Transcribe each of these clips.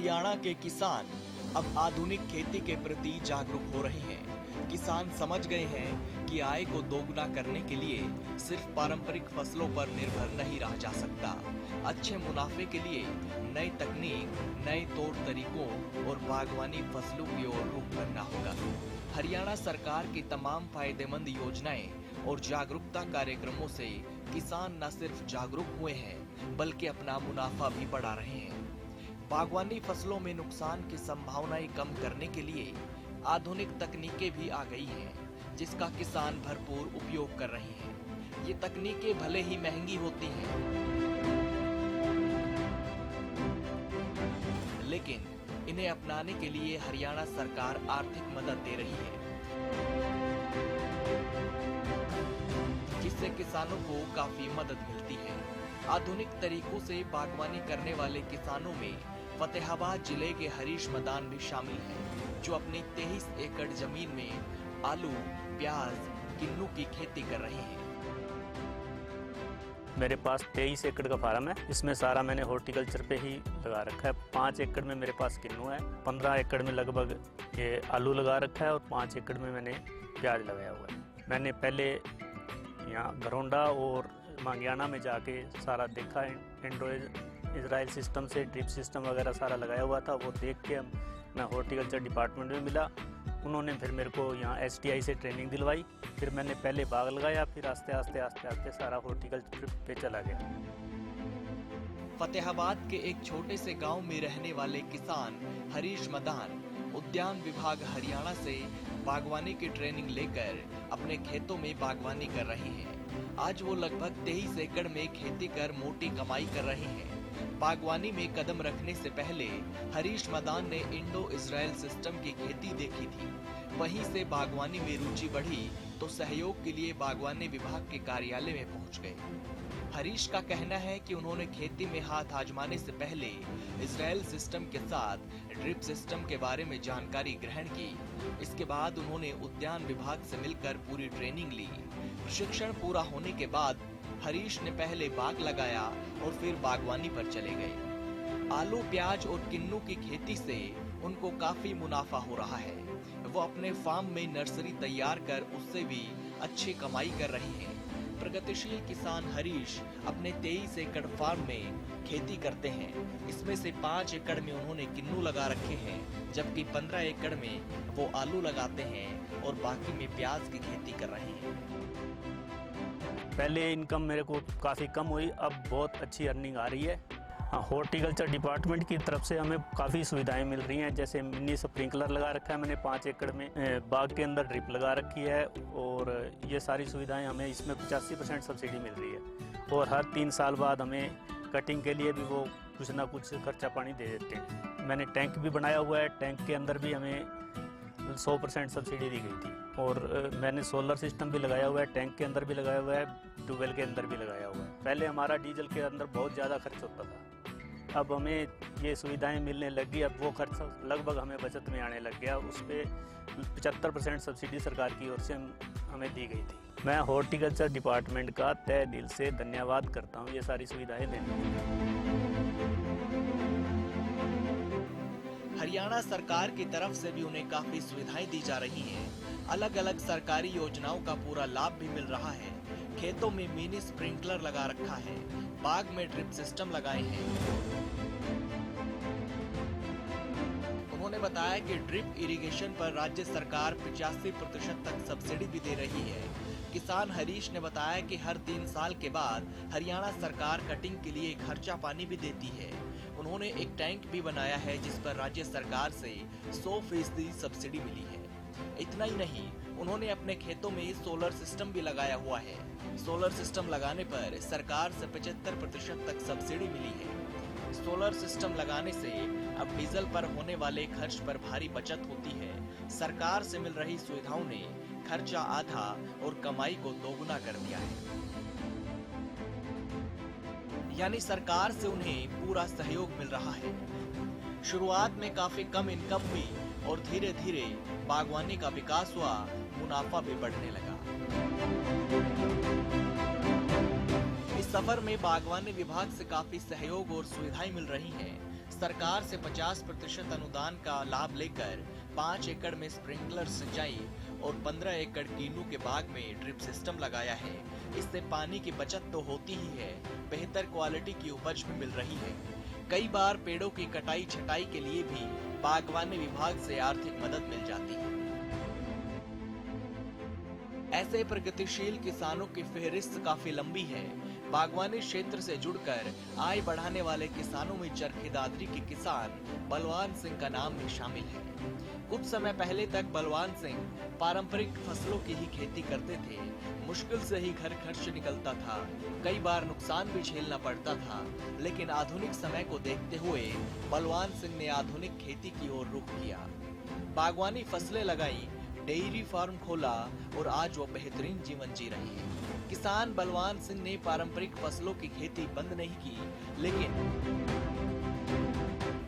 हरियाणा के किसान अब आधुनिक खेती के प्रति जागरूक हो रहे हैं। किसान समझ गए हैं कि आय को दोगुना करने के लिए सिर्फ पारंपरिक फसलों पर निर्भर नहीं रहा जा सकता। अच्छे मुनाफे के लिए नई तकनीक, नए तौर तरीकों और बागवानी फसलों की ओर रुख करना होगा। हरियाणा सरकार की तमाम फायदेमंद योजनाएं और जागरूकता कार्यक्रमों से किसान न सिर्फ जागरूक हुए हैं बल्कि अपना मुनाफा भी बढ़ा रहे हैं। बागवानी फसलों में नुकसान की संभावनाएं कम करने के लिए आधुनिक तकनीकें भी आ गई हैं, जिसका किसान भरपूर उपयोग कर रहे हैं। ये तकनीकें भले ही महंगी होती हैं, लेकिन इन्हें अपनाने के लिए हरियाणा सरकार आर्थिक मदद दे रही है, जिससे किसानों को काफी मदद मिलती है। आधुनिक तरीकों से बागवानी करने वाले किसानों में फतेहाबाद जिले के हरीश मदान भी शामिल हैं, जो अपनी 23 एकड़ जमीन में आलू, प्याज, किन्नू की खेती कर रहे हैं। मेरे पास 23 एकड़ का फार्म है। इसमें सारा मैंने हॉर्टिकल्चर पे ही लगा रखा है। 5 एकड़ में मेरे पास किन्नू है, 15 एकड़ में लगभग ये आलू लगा रखा है और 5 एकड़ में मैंने प्याज लगाया हुआ है। मैंने पहले यहाँ घरोंडा और मांगियाना में जाके सारा देखा, इजराइल सिस्टम से ड्रिप सिस्टम वगैरह सारा लगाया हुआ था। वो देख के मैं हॉर्टिकल्चर डिपार्टमेंट में मिला, उन्होंने फिर मेरे को यहाँ STI से ट्रेनिंग दिलवाई। फिर मैंने पहले बाग लगाया, फिर आस्ते आस्ते सारा हॉर्टिकल्चर पे चला गया। फतेहाबाद के एक छोटे से गांव में रहने वाले किसान हरीश मदान उद्यान विभाग हरियाणा से बागवानी की ट्रेनिंग लेकर अपने खेतों में बागवानी कर रहे हैं। आज वो लगभग 23 एकड़ में खेती कर मोटी कमाई कर रहे हैं। बागवानी में कदम रखने से पहले हरीश मदान ने इंडो-इजराइल सिस्टम की खेती देखी थी। वहीं से बागवानी में रुचि बढ़ी तो सहयोग के लिए बागवानी विभाग के कार्यालय में पहुंच गए। हरीश का कहना है कि उन्होंने खेती में हाथ आजमाने से पहले इजराइल सिस्टम के साथ ड्रिप सिस्टम के बारे में जानकारी ग्रहण की। इसके बाद उन्होंने उद्यान विभाग से मिलकर पूरी ट्रेनिंग ली। प्रशिक्षण पूरा होने के बाद हरीश ने पहले बाग लगाया और फिर बागवानी पर चले गए। आलू, प्याज और किन्नू की खेती से उनको काफी मुनाफा हो रहा है। वो अपने फार्म में नर्सरी तैयार कर उससे भी अच्छी कमाई कर रहे हैं। प्रगतिशील किसान हरीश अपने 23 एकड़ फार्म में खेती करते हैं। इसमें से 5 एकड़ में उन्होंने किन्नू लगा रखे हैं, जबकि 15 एकड़ में वो आलू लगाते हैं और बाकी में प्याज की खेती कर रहे हैं। पहले इनकम मेरे को काफ़ी कम हुई, अब बहुत अच्छी अर्निंग आ रही है। हॉर्टिकल्चर डिपार्टमेंट की तरफ से हमें काफ़ी सुविधाएं मिल रही हैं, जैसे मिनी स्प्रिंकलर लगा रखा है मैंने 5 एकड़ में, बाग के अंदर ड्रिप लगा रखी है और ये सारी सुविधाएं हमें इसमें 85% सब्सिडी मिल रही है। और हर 3 साल बाद हमें कटिंग के लिए भी वो कुछ ना कुछ खर्चा पानी दे देते हैं। मैंने टैंक भी बनाया हुआ है, टैंक के अंदर भी हमें 100% सब्सिडी दी गई थी। और मैंने सोलर सिस्टम भी लगाया हुआ है, टैंक के अंदर भी लगाया हुआ है, ट्यूबवेल के अंदर भी लगाया हुआ है। पहले हमारा डीजल के अंदर बहुत ज़्यादा खर्च होता था, अब हमें ये सुविधाएं मिलने लगी। अब वो खर्च लगभग हमें बचत में आने लग गया। उस पर 75% सब्सिडी सरकार की ओर से हमें दी गई थी। मैं हॉर्टिकल्चर डिपार्टमेंट का तहे दिल से धन्यवाद करता हूँ ये सारी सुविधाएं देने के लिए। हरियाणा सरकार की तरफ से भी उन्हें काफी सुविधाएं दी जा रही हैं। अलग अलग सरकारी योजनाओं का पूरा लाभ भी मिल रहा है। खेतों में मिनी स्प्रिंकलर लगा रखा है, बाग में ड्रिप सिस्टम लगाए हैं। उन्होंने बताया कि ड्रिप इरिगेशन पर राज्य सरकार 85% तक सब्सिडी भी दे रही है। किसान हरीश ने बताया कि हर 3 साल के बाद हरियाणा सरकार कटिंग के लिए खर्चा पानी भी देती है। उन्होंने एक टैंक भी बनाया है जिस पर राज्य सरकार से 100% सब्सिडी मिली है। इतना ही नहीं, उन्होंने अपने खेतों में सोलर सिस्टम भी लगाया हुआ है। सोलर सिस्टम लगाने पर सरकार से 75% तक सब्सिडी मिली है। सोलर सिस्टम लगाने से अब डीजल पर होने वाले खर्च पर भारी बचत होती है। सरकार से मिल रही सुविधाओं ने खर्चा आधा और कमाई को दोगुना कर दिया है। यानी सरकार से उन्हें पूरा सहयोग मिल रहा है। शुरुआत में काफी कम इनकम हुई और धीरे धीरे बागवानी का विकास हुआ, मुनाफा भी बढ़ने लगा। इस सफर में बागवानी विभाग से काफी सहयोग और सुविधाएं मिल रही हैं। सरकार से 50% अनुदान का लाभ लेकर 5 एकड़ में स्प्रिंकलर सिंचाई और 15 एकड़ कीनू के बाग में ड्रिप सिस्टम लगाया है। इससे पानी की बचत तो होती ही है, बेहतर क्वालिटी की उपज भी मिल रही है। कई बार पेड़ों की कटाई छटाई के लिए भी बागवानी विभाग से आर्थिक मदद मिल जाती है। ऐसे प्रगतिशील किसानों की फेहरिस्त काफी लंबी है। बागवानी क्षेत्र से जुड़कर आय बढ़ाने वाले किसानों में चरखी दादरी के किसान बलवान सिंह का नाम भी शामिल है। कुछ समय पहले तक बलवान सिंह पारंपरिक फसलों की ही खेती करते थे। मुश्किल से ही घर खर्च निकलता था, कई बार नुकसान भी झेलना पड़ता था, लेकिन आधुनिक समय को देखते हुए बलवान सिंह ने आधुनिक खेती की ओर रुख किया। बागवानी फसलें लगाई, डेयरी फार्म खोला और आज वो बेहतरीन जीवन जी रहे हैं। किसान बलवान सिंह ने पारंपरिक फसलों की खेती बंद नहीं की, लेकिन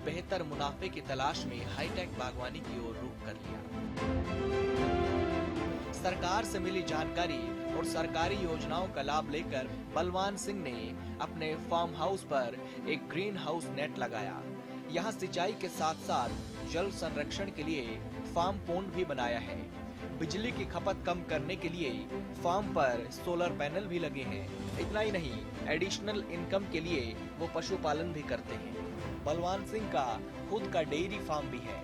बेहतर मुनाफे की तलाश में हाईटेक बागवानी की ओर रुख कर लिया। सरकार से मिली जानकारी और सरकारी योजनाओं का लाभ लेकर बलवान सिंह ने अपने फार्म हाउस पर एक ग्रीन हाउस नेट लगाया। यहाँ सिंचाई के साथ साथ जल संरक्षण के लिए फार्म पोंड भी बनाया है। बिजली की खपत कम करने के लिए फार्म पर सोलर पैनल भी लगे हैं। इतना ही नहीं, एडिशनल इनकम के लिए वो पशुपालन भी करते हैं। बलवान सिंह का खुद का डेयरी फार्म भी है।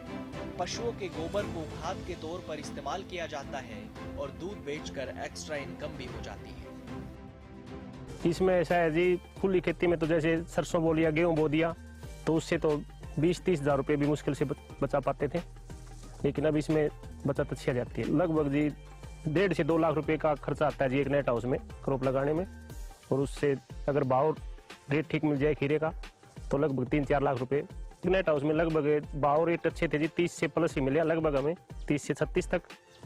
पशुओं के गोबर को खाद के तौर पर इस्तेमाल किया जाता है और दूध बेचकर एक्स्ट्रा इनकम भी हो जाती है। इसमें ऐसा है जी, खुली खेती में तो जैसे सरसों बो लिया, गेहूं बो दिया, तो उससे तो 20-30 हज़ार रुपये भी मुश्किल से बचा पाते थे। लेकिन अब इसमें बचत अच्छी आ जाती है। लगभग जी 1.5 से 2 लाख रुपए का खर्चा आता है जी एक नेट हाउस में क्रॉप लगाने में। और उससे अगर भाव रेट ठीक मिल जाए खीरे का तो लगभग 3-4 लाख रुपए। नेट हाउस में लगभग भाव रेट अच्छे थे जी, 30 से प्लस ही मिले लगभग हमें, 30 से 36 तक।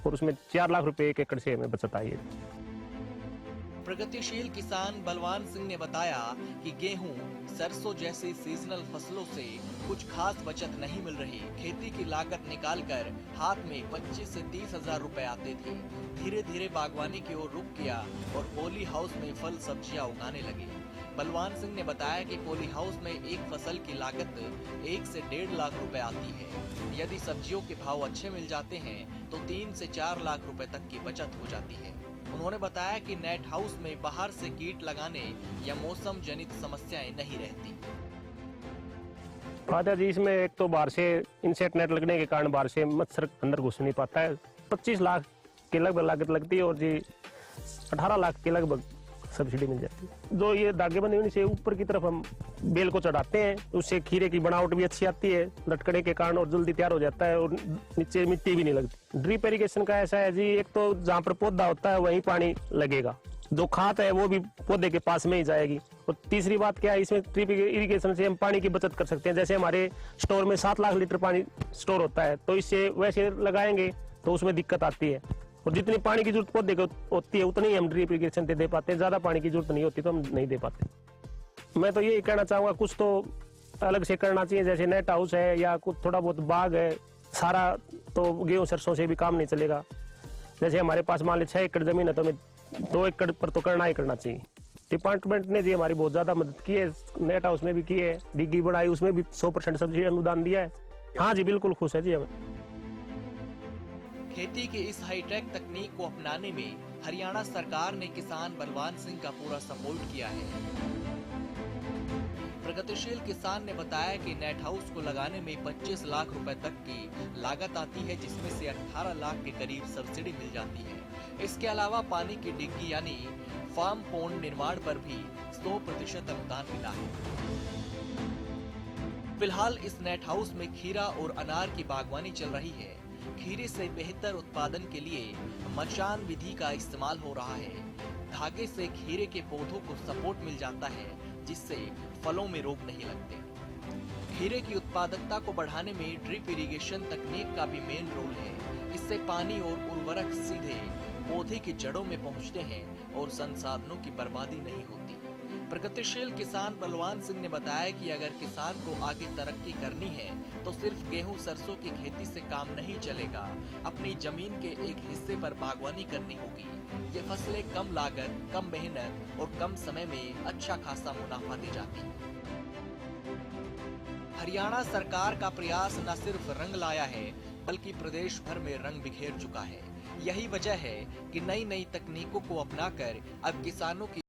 और उसमें 4 लाख रुपए एक एकड़ से हमें बचत आई है। प्रगतिशील किसान बलवान सिंह ने बताया कि गेहूं, सरसों जैसी सीजनल फसलों से कुछ खास बचत नहीं मिल रही। खेती की लागत निकालकर हाथ में 25 से 30 हजार रुपए आते थे। धीरे धीरे बागवानी की ओर रुख किया और पॉली हाउस में फल सब्जियां उगाने लगे। बलवान सिंह ने बताया कि पॉली हाउस में एक फसल की लागत 1 से 1.5 लाख रुपए आती है। यदि सब्जियों के भाव अच्छे मिल जाते हैं तो 3 से 4 लाख रुपए तक की बचत हो जाती है। उन्होंने बताया कि नेट हाउस में बाहर से कीट लगाने या मौसम जनित समस्याएं नहीं रहती। फायदा जी इसमें एक तो बाहर से इंसेक्ट नेट लगने के कारण बाहर से मच्छर अंदर घुस नहीं पाता है। 25 लाख के लगभग लागत लगती है और जी 18 लाख के लगभग सब्सिडी मिल जाती है। जो ये धागे बने हुए से ऊपर की तरफ हम बेल को चढ़ाते हैं, उससे खीरे की बनावट भी अच्छी आती है लटकने के कारण और जल्दी तैयार हो जाता है और नीचे मिट्टी भी नहीं लगती। ड्रिप इरिगेशन का ऐसा है जी, एक तो जहाँ पर पौधा होता है वहीं पानी लगेगा, जो खाद है वो भी पौधे के पास में ही जाएगी। और तीसरी बात क्या है, इसमें ड्रिप इरिगेशन से हम पानी की बचत कर सकते हैं। जैसे हमारे स्टोर में 7 लाख लीटर पानी स्टोर होता है, तो इससे वैसे लगाएंगे तो उसमें दिक्कत आती है। और जितनी पानी की जरूरत पौधे को होती है उतनी हम ड्रिप इरिगेशन दे पाते हैं। ज्यादा पानी की जरूरत नहीं होती तो हम नहीं दे पाते। मैं तो यही कहना चाहूंगा, कुछ तो अलग से करना चाहिए, जैसे नेट हाउस है या कुछ थोड़ा बहुत बाग है। सारा तो गेहूं सरसों से भी काम नहीं चलेगा। जैसे हमारे पास मान ली 6 एकड़ जमीन है तो हमें 2 एकड़ पर तो करना ही करना चाहिए। डिपार्टमेंट ने जी हमारी बहुत ज्यादा मदद की है, नेट हाउस में भी की है, डिग्गी बढ़ाई, उसमें भी 100% सब्सिडी अनुदान दिया है। हाँ जी, बिल्कुल खुश है जी हमें। खेती की इस हाईटेक तकनीक को अपनाने में हरियाणा सरकार ने किसान बलवान सिंह का पूरा सपोर्ट किया है। प्रगतिशील किसान ने बताया कि नेट हाउस को लगाने में 25 लाख रुपए तक की लागत आती है, जिसमें से 18 लाख के करीब सब्सिडी मिल जाती है। इसके अलावा पानी की डिग्गी यानी फार्म पोंड निर्माण पर भी 100% अनुदान मिला है। फिलहाल इस नेट हाउस में खीरा और अनार की बागवानी चल रही है। खीरे से बेहतर उत्पादन के लिए मचान विधि का इस्तेमाल हो रहा है। धागे से खीरे के पौधों को सपोर्ट मिल जाता है, जिससे फलों में रोग नहीं लगते। खीरे की उत्पादकता को बढ़ाने में ड्रिप इरिगेशन तकनीक का भी मेन रोल है। इससे पानी और उर्वरक सीधे पौधे की जड़ों में पहुंचते हैं और संसाधनों की बर्बादी नहीं होती। प्रगतिशील किसान बलवान सिंह ने बताया कि अगर किसान को आगे तरक्की करनी है तो सिर्फ गेहूं सरसों की खेती से काम नहीं चलेगा। अपनी जमीन के एक हिस्से पर बागवानी करनी होगी। ये फसलें कम लागत, कम मेहनत और कम समय में अच्छा खासा मुनाफा दे जाती हैं। हरियाणा सरकार का प्रयास न सिर्फ रंग लाया है बल्कि प्रदेश भर में रंग बिखेर चुका है। यही वजह है कि नई नई तकनीकों को अपनाकर अब किसानों की